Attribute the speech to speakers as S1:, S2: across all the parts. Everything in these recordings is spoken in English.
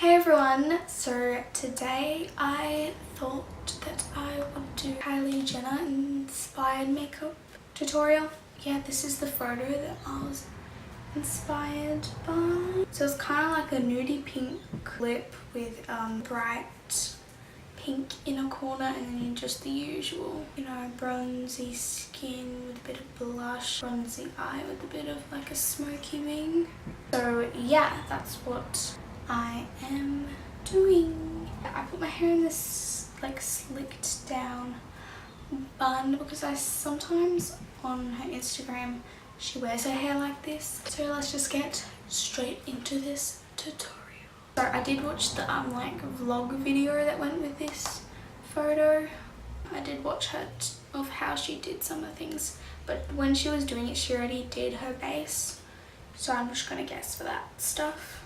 S1: Hey everyone, so today I thought that I would do KylieJenner inspired makeup tutorial. Yeah, this is the photo that I was inspired by. So it's kind of like a nudie pink lip with bright pink inner corner, and then just the usual, you know, bronzy skin with a bit of blush, bronzy eye with a bit of like a smoky wing. So yeah, that's what I am doing. I put my hair in this like slicked down bun because I sometimes on her Instagram she wears her hair like this. So let's just get straight into this tutorial. So I did watch the like vlog video that went with this photo. I did watch her of how she did some of the things, but when she was doing it she already did her base, so I'm just gonna guess for that stuff.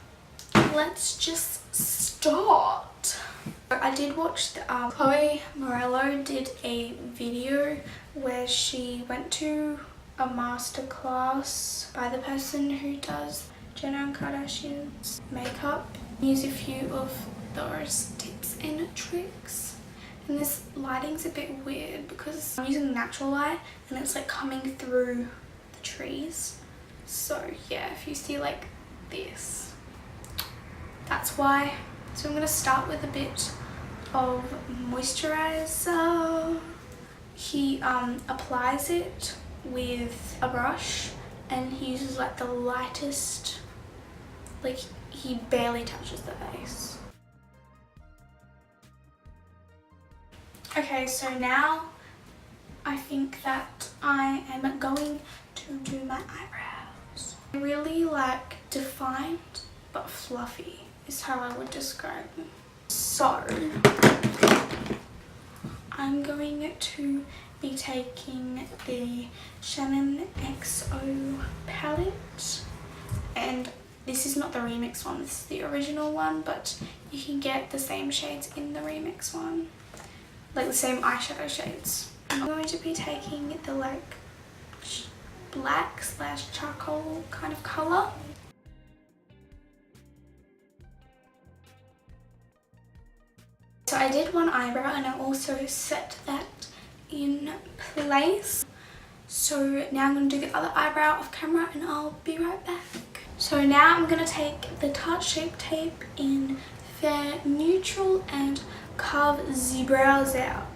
S1: Let's just start. I did watch the Chloe Morello did a video where she went to a masterclass by the person who does Jenner and Kardashian's makeup. Use a few of those tips and tricks. And this lighting's a bit weird because I'm using natural light and it's like coming through the trees. So yeah, if you see like this, that's why. So I'm going to start with a bit of moisturizer. He applies it with a brush and he uses like the lightest, like he barely touches the base. Okay, so now I think that I am going to do my eyebrows. Really like defined but fluffy is how I would describe them. So I'm going to be taking the Shannon XO palette, and this is not the remix one, this is the original one, but you can get the same shades in the remix one, like the same eyeshadow shades. I'm going to be taking the like black / charcoal kind of colour. So I did one eyebrow and I also set that in place. So now I'm going to do the other eyebrow off camera and I'll be right back. So now I'm going to take the Tarte Shape Tape in Fair Neutral and carve the brows out.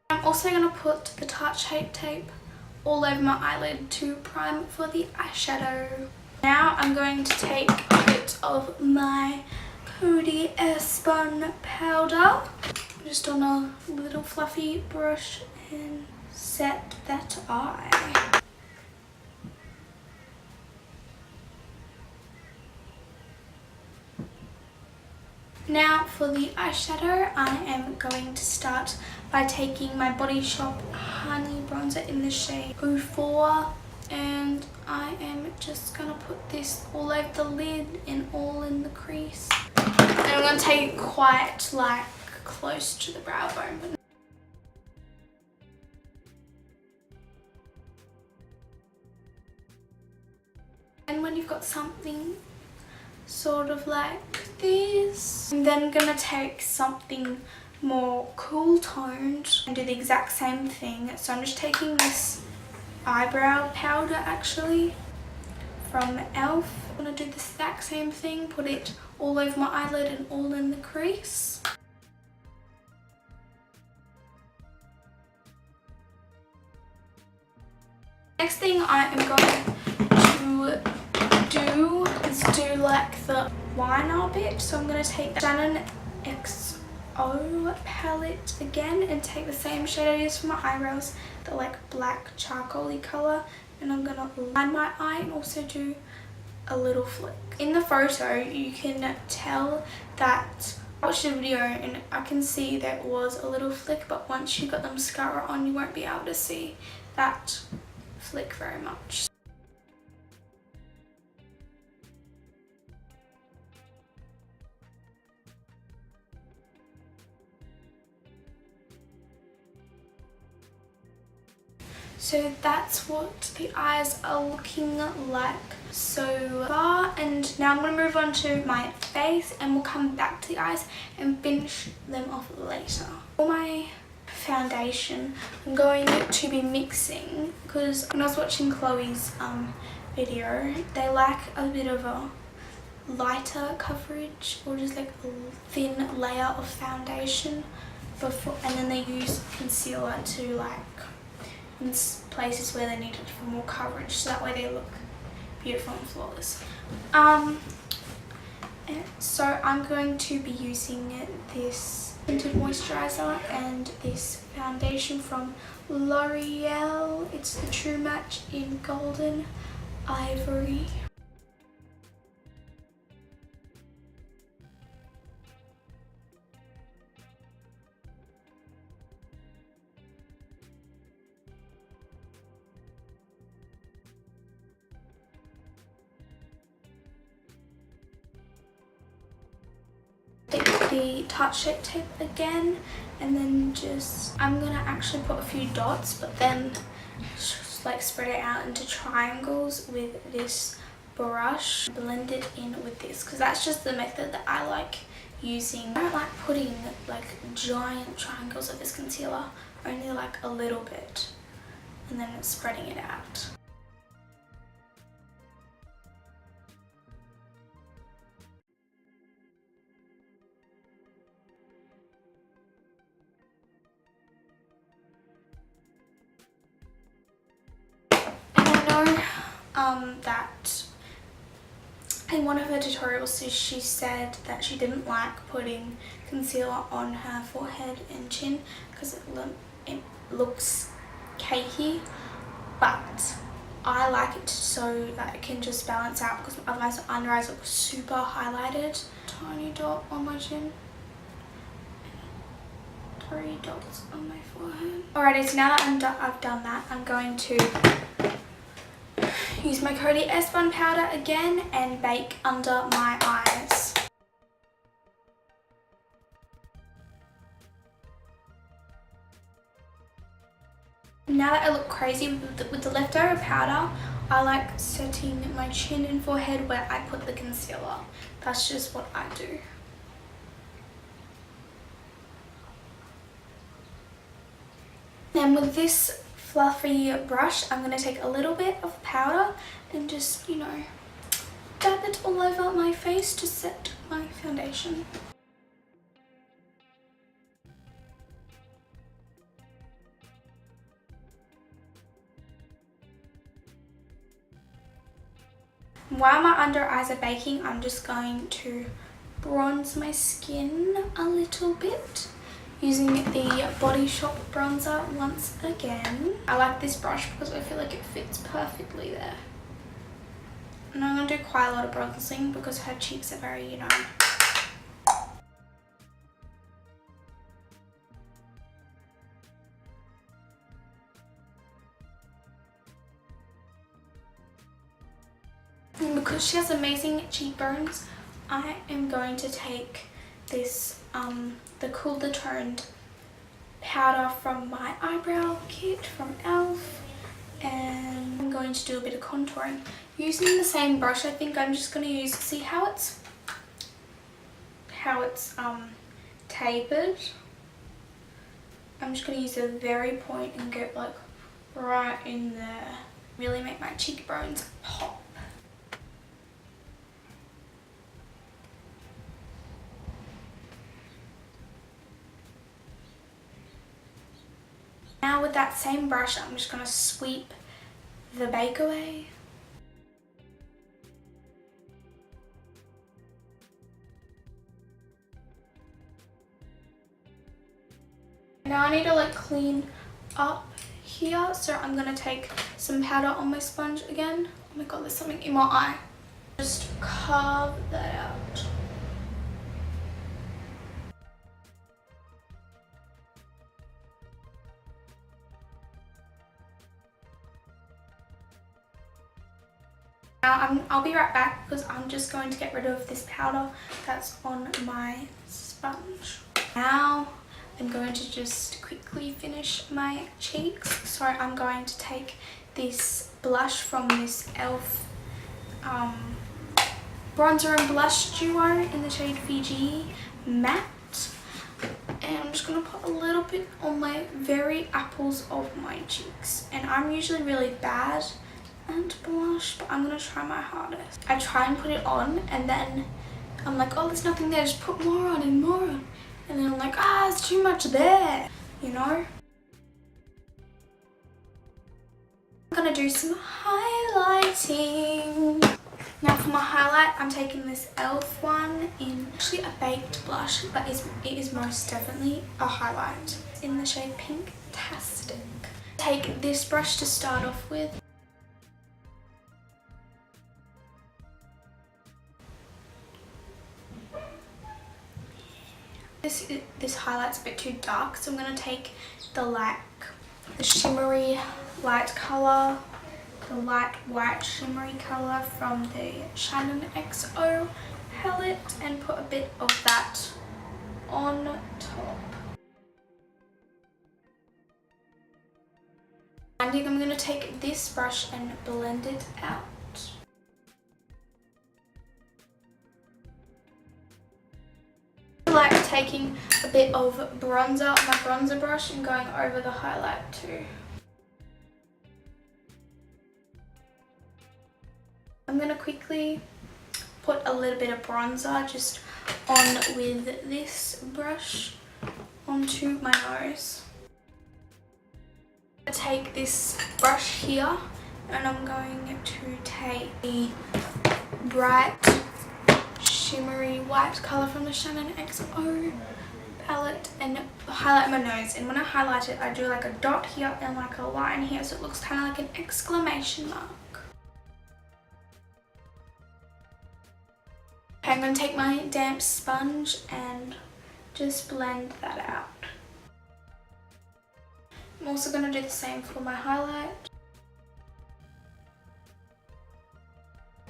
S1: I'm also going to put the Tarte Shape Tape all over my eyelid to prime for the eyeshadow. Now I'm going to take a bit of my Coty Airspun powder just on a little fluffy brush and set that eye. Now for the eyeshadow, I am going to start by taking my Body Shop Honey Bronzer in the shade 04, and I am just going to put this all over the lid and all in the crease. And I'm going to take it quite like close to the brow bone. And when you've got something sort of like this, I'm then gonna take something more cool toned and do the exact same thing. So I'm just taking this eyebrow powder actually from ELF. I'm gonna do the exact same thing, put it all over my eyelid and all in the crease. Next thing I am going to do is do like the liner bit. So I'm going to take the Shannon XO palette again and take the same shade I used for my eyebrows, the like black charcoaly colour, and I'm going to line my eye and also do a little flick. In the photo you can tell that I watched the video and I can see there was a little flick, but once you got the mascara on you won't be able to see that flick very much. So that's what the eyes are looking like so far, and now I'm going to move on to my face and we'll come back to the eyes and finish them off later. For my foundation, I'm going to be mixing, because when I was watching Chloe's video, they like a bit of a lighter coverage or just like a thin layer of foundation before, and then they use concealer to like in places where they need it for more coverage, so that way they look beautiful and flawless. So I'm going to be using this tinted moisturizer and this foundation from L'Oreal. It's the True Match in Golden Ivory. The Tarte Shape Tape again, and then just I'm gonna actually put a few dots, but then just like spread it out into triangles with this brush, blend it in with this, because that's just the method that I like using. I don't like putting like giant triangles of this concealer, only like a little bit, and then spreading it out. That in one of her tutorials she said that she didn't like putting concealer on her forehead and chin because it looks cakey, but I like it so that it can just balance out, because otherwise my under eyes look super highlighted. Tiny dot on my chin, 3 dots on my forehead. Alrighty, so now that I've done that, I'm going to use my Coty S1 powder again and bake under my eyes. Now that I look crazy with the leftover powder, I like setting my chin and forehead where I put the concealer. That's just what I do. And with this fluffy brush, I'm going to take a little bit of powder and just, you know, dab it all over my face to set my foundation. While my under eyes are baking, I'm just going to bronze my skin a little bit using the Body Shop bronzer once again. I like this brush because I feel like it fits perfectly there. And I'm going to do quite a lot of bronzing because her cheeks are very, you know, and because she has amazing cheekbones, I am going to take this the Cooler Toned powder from my eyebrow kit from e.l.f. and I'm going to do a bit of contouring using the same brush. I think I'm just going to use, see how it's tapered. I'm just going to use a very point and get like right in there, really make my cheekbones pop. Now with that same brush, I'm just going to sweep the bake away. Now I need to like clean up here, so I'm going to take some powder on my sponge again. Oh my god, there's something in my eye. Just carve that out. Now I'll be right back because I'm just going to get rid of this powder that's on my sponge. Now I'm going to just quickly finish my cheeks. So I'm going to take this blush from this e.l.f. Bronzer and blush duo in the shade Fiji Matte. And I'm just going to put a little bit on my very apples of my cheeks. And I'm usually really bad at blush, but I'm going to try my hardest. I try and put it on and then I'm like, oh, there's nothing there, just put more on and more on. And then I'm like, ah, it's too much there, you know? I'm going to do some highlighting. Now for my highlight, I'm taking this e.l.f. one in actually a baked blush, but it is most definitely a highlight. In the shade Pink-tastic. Take this brush to start off with. This highlight's a bit too dark, so I'm going to take the shimmery light colour, the light white shimmery colour from the Shannon XO palette and put a bit of that on top. And I'm going to take this brush and blend it out. I like taking a bit of bronzer on my bronzer brush and going over the highlight too. I'm going to quickly put a little bit of bronzer just on with this brush onto my nose. I'm going to take this brush here and I'm going to take the bright shimmery white colour from the Shannon XO palette and highlight my nose. And when I highlight it, I do like a dot here and like a line here, so it looks kind of like an exclamation mark. Okay, I'm going to take my damp sponge and just blend that out. I'm also going to do the same for my highlight.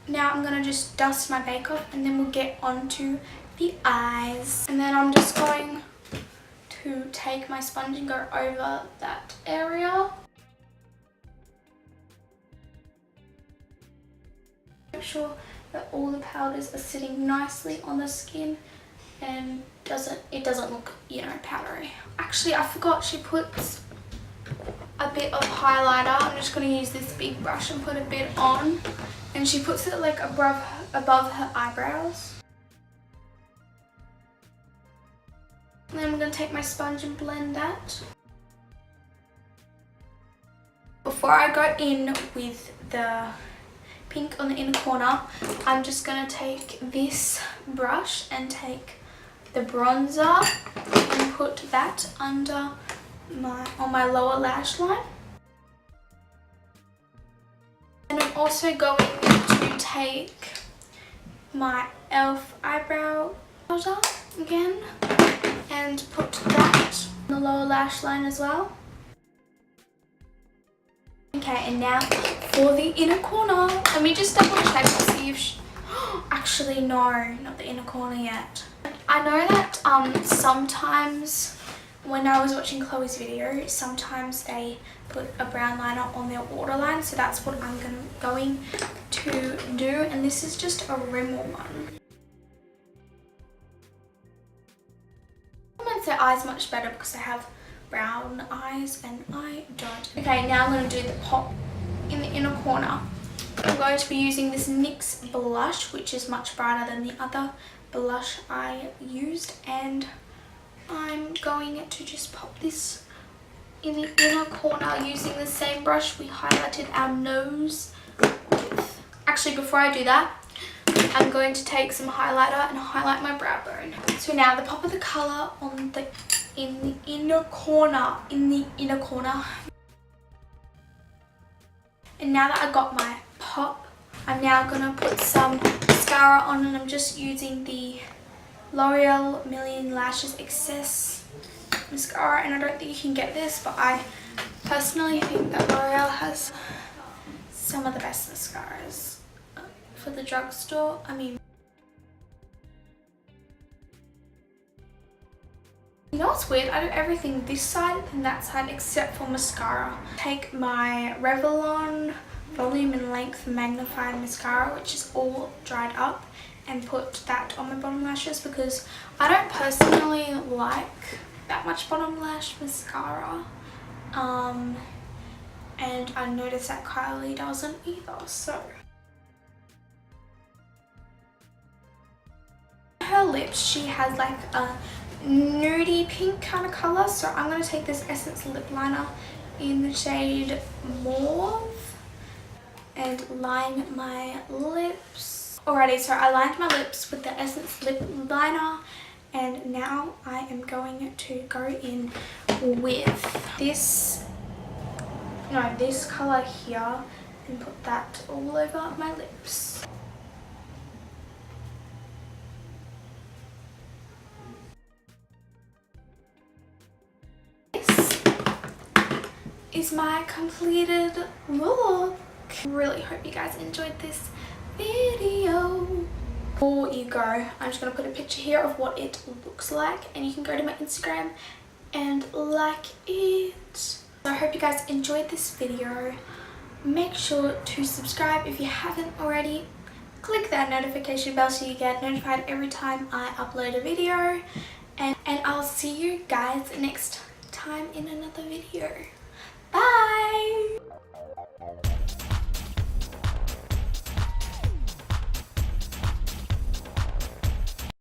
S1: Now I'm going to just dust my bake off and then we'll get onto the eyes. And then I'm just going to take my sponge and go over that area. Make sure that all the powders are sitting nicely on the skin and it doesn't look, you know, powdery. Actually, I forgot she puts a bit of highlighter. I'm just going to use this big brush and put a bit on, and she puts it like above her eyebrows. And then I'm going to take my sponge and blend that. Before I go in with the pink on the inner corner, I'm just going to take this brush and take the bronzer and put that under on my lower lash line. And I'm also going to take my e.l.f. eyebrow powder again and put that on the lower lash line as well. Okay, and now for the inner corner. Let me just double check to see if actually no, not the inner corner yet. I know that sometimes when I was watching Chloe's video, sometimes they put a brown liner on their waterline, so that's what I'm going to do, and this is just a Rimmel one. Complements their eyes much better because they have brown eyes and I don't. Okay, now I'm going to do the pop in the inner corner. I'm going to be using this NYX blush, which is much brighter than the other blush I used, and I'm going to just pop this in the inner corner using the same brush we highlighted our nose with. Actually, before I do that, I'm going to take some highlighter and highlight my brow bone. So now the pop of the colour in the inner corner, And now that I got my pop, I'm now going to put some mascara on, and I'm just using the L'Oreal Million Lashes Excess mascara, and I don't think you can get this, but I personally think that L'Oreal has some of the best mascaras for the drugstore. I mean, You know what's weird? I do everything this side and that side except for mascara. Take my Revlon Volume and Length Magnified Mascara, which is all dried up, and put that on my bottom lashes because I don't personally like that much bottom lash mascara. And I noticed that Kylie doesn't either, so. Her lips, she has like a nudie pink kind of colour, so I'm going to take this Essence lip liner in the shade Mauve and line my lips. Alrighty, so I lined my lips with the Essence lip liner, and now I am going to go in with this colour here and put that all over my lips. This is my completed look. Really hope you guys enjoyed this video. Before you go, I'm just going to put a picture here of what it looks like, and you can go to my Instagram and like it. So I hope you guys enjoyed this video. Make sure to subscribe if you haven't already. Click that notification bell so you get notified every time I upload a video. And I'll see you guys next time in another video.